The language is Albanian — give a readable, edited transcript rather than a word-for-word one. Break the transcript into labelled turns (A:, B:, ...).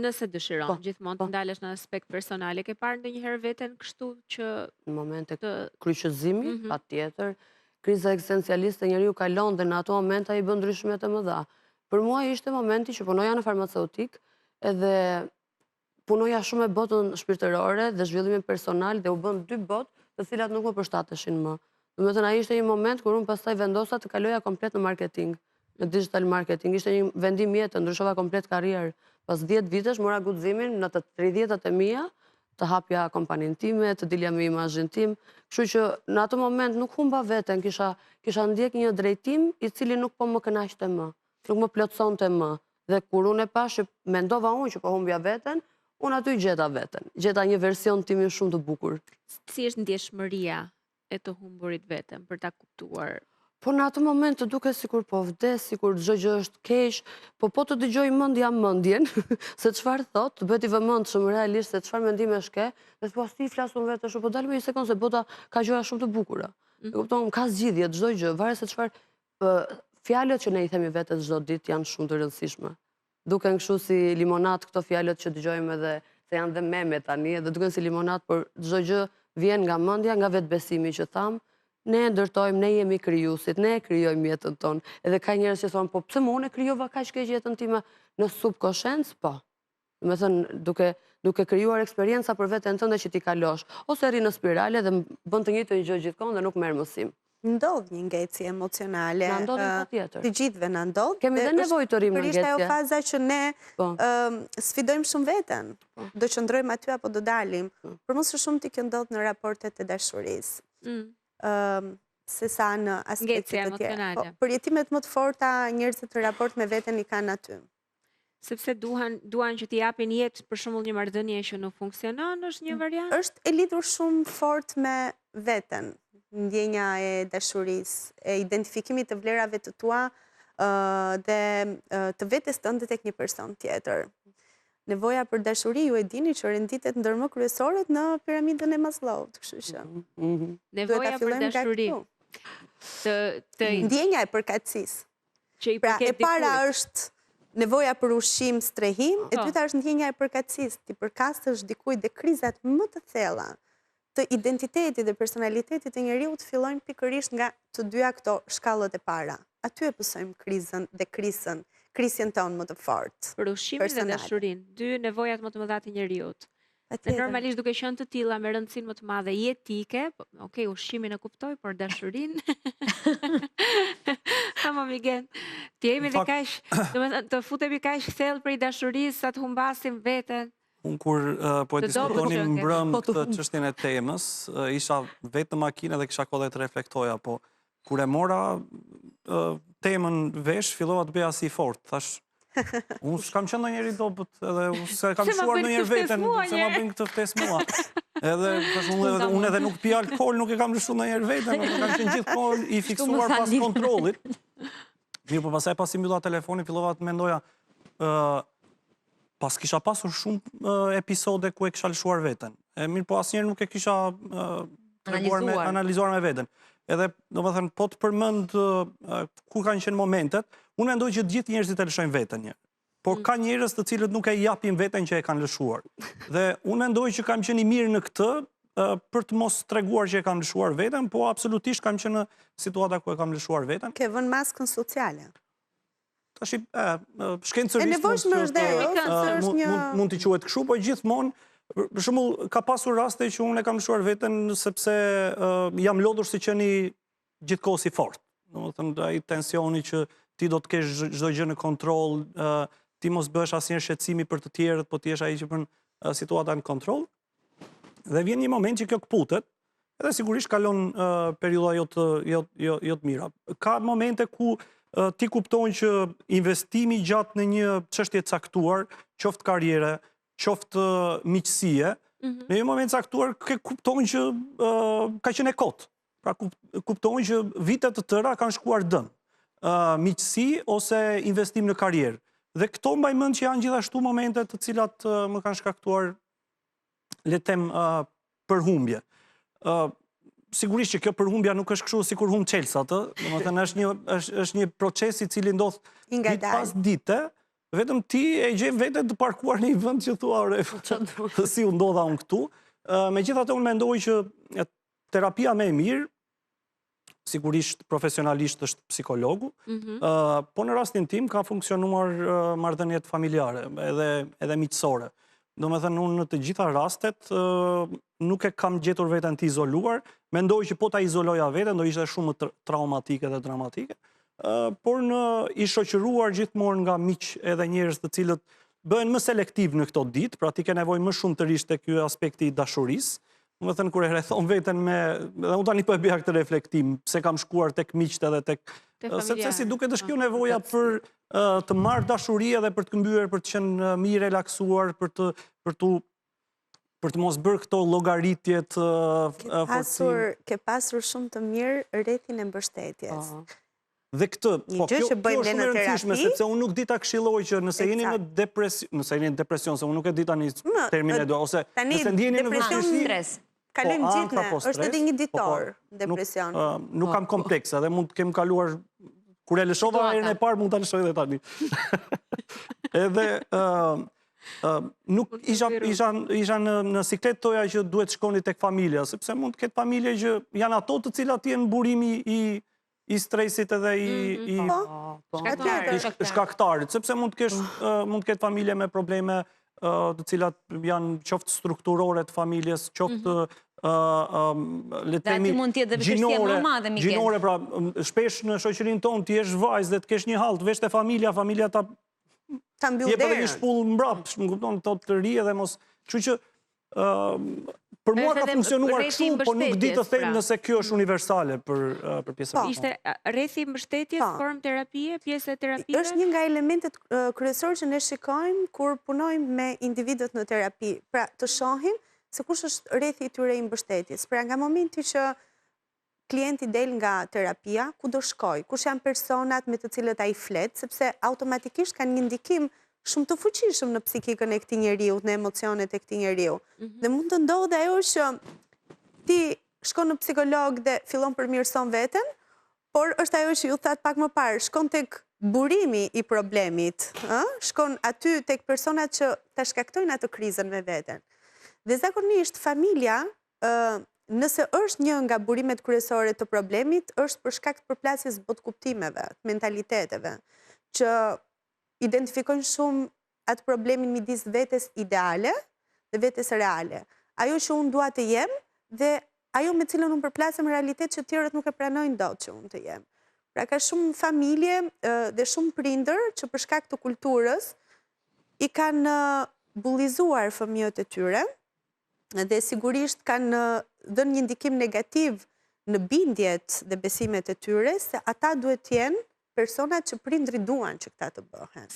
A: nëse dëshiron, gjithmonë të ndalesh në aspekt personal, e ke parë ndonjëherë veten kështu që
B: në momente kryqëzimi, patjetër, kriza ekzistencialiste njeriu kalon dhe në ato momente ai bën ndryshime të mëdha. Për mua ishte momenti që punoja në farmaceutik edhe punoja shumë e botën shpirtërore dhe zhvillimin personal dhe u bën 2 botë të cilat nuk më përshtateshin më. Domethënë ai ishte një moment kur unë pastaj vendosa të kaloja komplet në marketing, në digital marketing. Ishte një vendim jetë, ndryshova komplet karrierë. Pas 10 vitesh mora guximin në të 30-at e mia të hapja kompaninë time, të dilja me imazhin tim. Kështu që në atë moment nuk humba veten, kisha ndjek një drejtim i cili nuk po më kënaqte më, nuk më plotësonte më. Dhe kur unë e pash që mendova unë që po humbja veten, unë aty gjeta veten. Gjeta një version timin shumë të bukur.
A: Si është ndjeshmëria e të humburit veten për ta kuptuar?
B: Po në atë moment të duke sikur po vdes, sikur çdo gjë është keq, po të dëgjoj mendja mendjen, se çfarë thot, të bëhet i vëmendshëm realisht se çfarë mendimesh ke, dhe thua si flasun vetë ashtu, po dalë një sekond se bota ka gjëra shumë të bukura. E kupton, ka zgjidhje çdo gjë, varet se çfarë fjalët që ne i themi vetes çdo ditë janë shumë të rëndësishme. Duken kështu si limonat këto fjalët që dëgjojmë edhe se janë dhe meme tani, edhe duken si limonat, por çdo gjë vjen nga mendja, nga vetbesimi që tham. Ne e ndërtojmë, ne jemi krijuesit, ne e krijojmë jetën tonë. Edhe ka njerëz që thonë, po pse më unë e krijova kaq keq jetën time në subkonsciencë? Po. Do të thënë, duke krijuar eksperjenca për veten tënde që ti kalosh, ose rri në spirale dhe bën të njëjtën gjë gjithkohë dhe nuk merr mësim.
C: Ndodh një ngecje emocionale.
B: Na ndodh patjetër.
C: Të gjithëve na ndodh.
B: Kemi dhe nevojë të rrimë ngecje.
C: Është ajo faza që ne sfidojmë shumë veten. Do qëndrojmë aty apo do dalim. Për më së shumti kjo ndodh në raportet e dashurisë. Se sa në aspektet të tjera. Për jetimet më të forta, njerëzit të raport me veten i kanë aty.
A: Sepse duan që t'i japin jetë për shembull një marrëdhënie që nuk funksionon, është një variant?
C: Është e lidhur shumë fort me veten, ndjenja e dashurisë, e identifikimit të vlerave të tua dhe të vetes tënde tek një person tjetër. Nevoja për dashuri, ju e dini që renditet ndërmë kryesorët në piramidën e Maslow't, kështu që.
A: Nevoja për dashuri.
C: Ndjenja e përkatësisë.
A: Pra,
C: e para është nevoja për ushqim, strehim, e dyta është ndjenja e përkatësisë, ti përkatësh dikujt dhe krizat më të thella të identitetit dhe personalitetit të njeriut fillojnë pikërisht nga të dyja këto shkallët e para. Aty e pësojmë krizën dhe krisjen tonë më të fortë.
A: Për ushqimin dhe dashurinë, dy nevojat më të mëdha të njeriut. Dhe normalisht duke qenë të tilla me rëndësinë më të madhe jetike, okay, ushqimin e kuptoj, por dashurinë. Ama Migen, ti jemi dhe kaq, domethënë të futemi kaq thellë për dashurisë sa të humbasim veten.
D: Unë kur po e diskutonim mbrëm këtë çështjen e temës, isha vetë në makinë dhe kisha kohë të reflektoja, po kur e mora temën vesh, fillova të bëja si fort. Thash, unë s'kam qenë ndonjëri dobët, edhe se kam shuar ndonjëherë veten, se ma bën këtë ftesë mua. Edhe unë edhe nuk pi alkool, nuk e kam lëshuar ndonjëherë veten, nuk kam qenë gjithmonë i fiksuar pas kontrollit. Mirë, po pastaj pasi mbylla telefonin, fillova të mendoja, pas kisha pasur shumë episode ku e kisha lëshuar veten. Mirë, po asnjëherë nuk e kisha analizuar me veten. Edhe, do më thënë, po të përmend ku kanë qenë momentet, unë mendoj që gjithë njerëzit e lëshojnë veten një. Por ka njerëz të cilët nuk e japin veten që e kanë lëshuar. Dhe unë mendoj që kam qenë i mirë në këtë për të mos treguar që e kam lëshuar veten, po absolutisht kam qenë në situata ku e kam lëshuar veten.
C: Ke vënë maskën sociale.
D: Tash shkencërisht mund t'i quhet kështu, po gjithmonë për shembull, ka pasur raste që unë e kam lëshuar veten sepse jam lodhur si qeni gjithkohë si fort. Domethënë ai tensioni që ti do të kesh çdo gjë në kontroll, ti mos bësh asnjëherë shqetësimi për të tjerët, po ti je ai që bën situata në kontroll. Dhe vjen një moment që kjo kputet, edhe sigurisht kalon periudha jo të mira. Ka momente ku ti kupton që investimi gjatë në një çështje caktuar, qoftë karriere, qoftë miqësie, në një moment caktuar kupton që ka qenë e kotë. Pra kupton që vitet të tëra kanë shkuar dëm. Miqësi ose investim në karrierë. Dhe këto mbaj mend që janë gjithashtu momente të cilat më kanë shkaktuar, le të them, përhumbje. Sigurisht që kjo përhumbja nuk është kështu sikur humb Chelsea, domethënë është një proces i cili ndodh ditë pas dite, vetëm ti e gje vete të parkuar një vend që thua, si u ndodha unë këtu. Megjithatë unë mendoj që terapia më e mirë, sigurisht profesionalisht është psikologu, po në rastin tim ka funksionuar marrëdhëniet familjare edhe miqësore. Do me thënë, unë në të gjitha rastet nuk e kam gjetur veten të izoluar, mendoj që po ta izoloja veten, do ishte shumë traumatike dhe dramatike, por i shoqëruar gjithmonë nga miq edhe njerëz të cilët bëhen më selektiv në këto ditë, pra ti ke nevojë më shumë të rish te ky aspekti i dashurisë. Do me thënë, kur e rrethon veten dhe unë tani po e bëja këtë reflektim, pse kam shkuar tek miqt edhe tek sepse si duket është kjo nevoja për të marrë dashuri edhe për të këmbyer, për të qenë mirë relaksuar, për të mos bërë këto llogaritjet.
C: Ke pasur shumë të mirë rrethin e mbështetjes.
D: Dhe këtë,
C: po kjo është shumë e rëndësishme,
D: sepse unë nuk di ta këshilloj që nëse jeni në depresion, se unë nuk e di tani termin e do, ose nëse ndjeni në vështirësi,
C: kalojmë gjithë ne, është edhe një ditor, depresion.
D: Nuk kam komplekse, dhe mund të kem kaluar, kur e lëshova herën e parë, mund të lëshoj dhe tani. Edhe, nuk isha në siklet toja që duhet shkoni tek familja, sepse mund të ketë familje që janë ato të cilat jenë burimi i stresit edhe i shkaktarit, sepse mund të ketë familje me probleme të cilat janë qoftë strukturore të familjes, qoftë gjinore, pra shpesh në shoqërinë tonë ti jesh vajzë dhe të kesh një hall, të vesh te familja ta jep edhe një shpull mbrapsht, më kupton, të ri edhe mos, kështu që për mua ka funksionuar kështu, po nuk di të them nëse kjo është universale për pjesën.
A: Ishte rrethi mbështetjes, formë terapie, pjesë e terapive?
C: Është një nga elementet kryesorë që ne shikojmë kur punojmë me individët në terapi. Pra, të shohim se kush është rrethi i tyre i mbështetjes. Pra, nga momenti që klienti del nga terapia, ku do shkoj, kush janë personat me të cilët ai flet, sepse automatikisht kanë një ndikim shumë të fuqishëm në psikikën e këtij njeriu, në emocionet e këtij njeriu. Dhe mund të ndodhë ajo që ti shkon në psikolog dhe fillon përmirëson veten, por është ajo që ju thatë pak më parë, shkon tek burimi i problemit, shkon aty tek personat që ta shkaktojnë atë krizën me veten. Dhe zakonisht familja, nëse është një nga burimet kryesore të problemit, është për shkak të përplasjes botkuptimeve, mentaliteteve, që identifikojnë shumë atë problemin midis vetes ideale dhe vetes reale. Ajo që unë dua të jem dhe ajo me cilën unë përplasem realitet që tjerët nuk e pranojnë dot që unë të jem. Pra ka shumë familje dhe shumë prindër që për shkak të kulturës i kanë bullizuar fëmijët e tyre dhe sigurisht kanë dhënë një ndikim negativ në bindjet dhe besimet e tyre se ata duhet të jenë personat që prindrit duan që këta të bëhen.